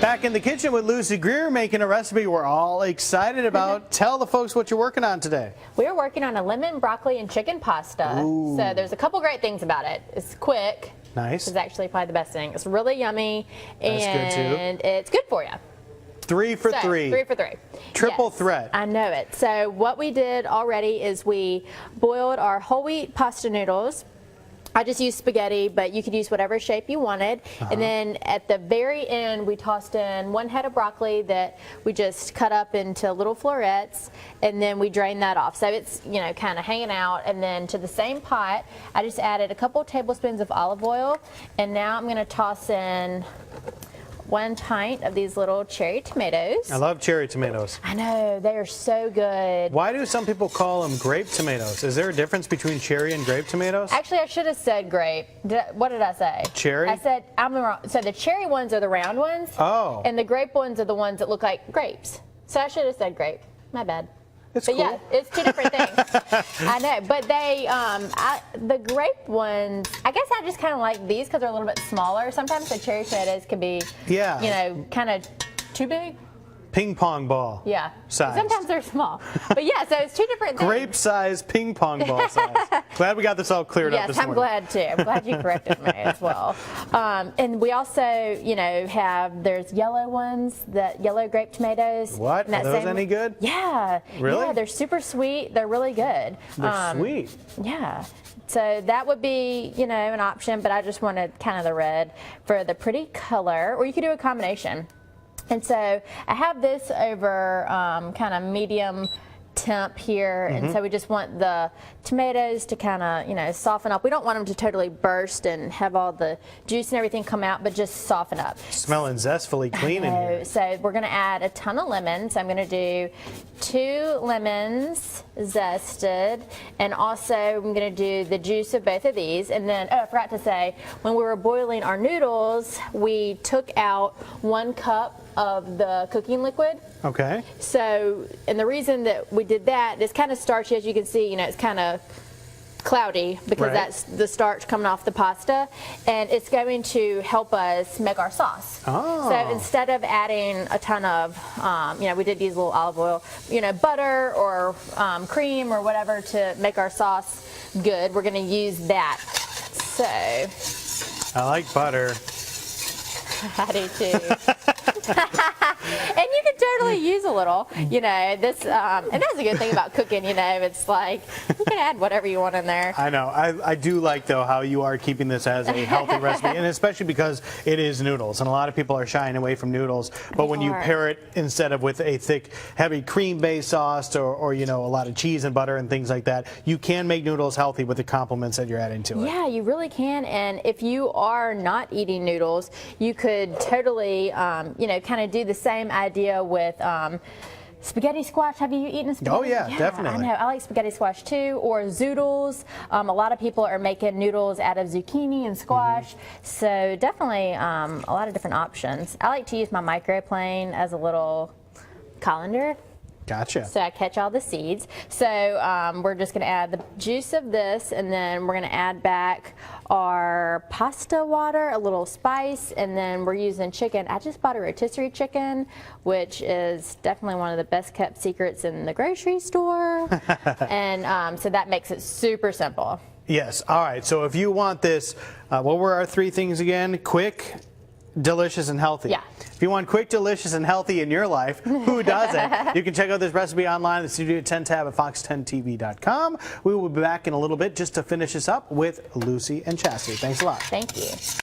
Back in the kitchen with Lucy Greer making a recipe we're all excited about. Tell the folks what you're working on today. We're working on a lemon, broccoli, and chicken pasta. Ooh. So there's a couple great things about it. It's quick. Nice. It's actually probably the best thing. It's really yummy. That's and good too. It's good for you. 3 for 3. 3 for 3. Triple Yes, threat. I know it. So what we did already is we boiled our whole wheat pasta noodles. I just used spaghetti, but you could use whatever shape you wanted. And then at the very end, we tossed in 1 head of broccoli that we just cut up into little florets, and then we drained that off. So it's, you know, kind of hanging out. And then to the same pot, I just added a couple tablespoons of olive oil, and now I'm going to toss in 1 pint of these little cherry tomatoes. I love cherry tomatoes. I know, they are so good. Why do some people call them grape tomatoes? Is there a difference between cherry and grape tomatoes? Actually, I should have said grape. What did I say? Cherry? I said, I'm wrong. So the cherry ones are the round ones. Oh. And the grape ones are the ones that look like grapes. So I should have said grape. My bad. It's But cool. yeah, it's 2 different things. I know, but they, the grape ones, I guess I just kind of like these because they're a little bit smaller. Sometimes the cherry tomatoes can be, Yeah. you know, kind of too big. Ping pong ball. Yeah. Size. Sometimes they're small. But yeah, so it's 2 different things. Grape size, ping pong ball size. Glad we got this all cleared up this Yes, I'm morning. glad too. I'm glad you corrected me as well. And we also, you know, there's yellow ones, yellow grape tomatoes. What? Are those any good? Yeah. Really? Yeah, they're super sweet. They're really good. They're sweet. Yeah. So that would be, you know, an option, but I just wanted kind of the red for the pretty color, or you could do a combination. And so I have this over kind of medium temp here, and so we just want the tomatoes to kind of, you know, soften up. We don't want them to totally burst and have all the juice and everything come out, but just soften up. Smelling zestfully clean in here. So we're going to add a ton of lemons. So I'm going to do 2 lemons zested, and also I'm going to do the juice of both of these. And then, oh, I forgot to say, when we were boiling our noodles, we took out 1 cup of the cooking liquid. Okay. So, and the reason that we did that is kind of starchy, as you can see, you know, it's kind of cloudy because that's the starch coming off the pasta, and it's going to help us make our sauce. Oh. So instead of adding a ton of, you know, we did use a little olive oil, you know, butter or cream or whatever to make our sauce good, we're going to use that. So. I like butter. I do too. And you can totally use a little, you know, this, and that's a good thing about cooking, you know, it's like, you can add whatever you want in there. I know. I do like, though, how you are keeping this as a healthy recipe, and especially because it is noodles, and a lot of people are shying away from noodles, but when you pair it instead of with a thick, heavy cream-based sauce or, you know, a lot of cheese and butter and things like that, you can make noodles healthy with the complements that you're adding to it. Yeah, you really can, and if you are not eating noodles, you could totally, you know, kind of do the same idea with spaghetti squash. Have you eaten a spaghetti? Oh yeah, definitely. I know. I like spaghetti squash too, or zoodles. A lot of people are making noodles out of zucchini and squash. So definitely a lot of different options. I like to use my microplane as a little colander. Gotcha. So I catch all the seeds. So we're just going to add the juice of this, and then we're going to add back our pasta water, a little spice, and then we're using chicken. I just bought a rotisserie chicken, which is definitely one of the best kept secrets in the grocery store. And so that makes it super simple. Yes. All right. So if you want this, what were our 3 things again? Quick, delicious, and healthy. Yeah. If you want quick, delicious, and healthy in your life, who doesn't? You can check out this recipe online at the Studio 10 tab at fox10tv.com. We will be back in a little bit just to finish this up with Lucy and Chastity. Thanks a lot. Thank you.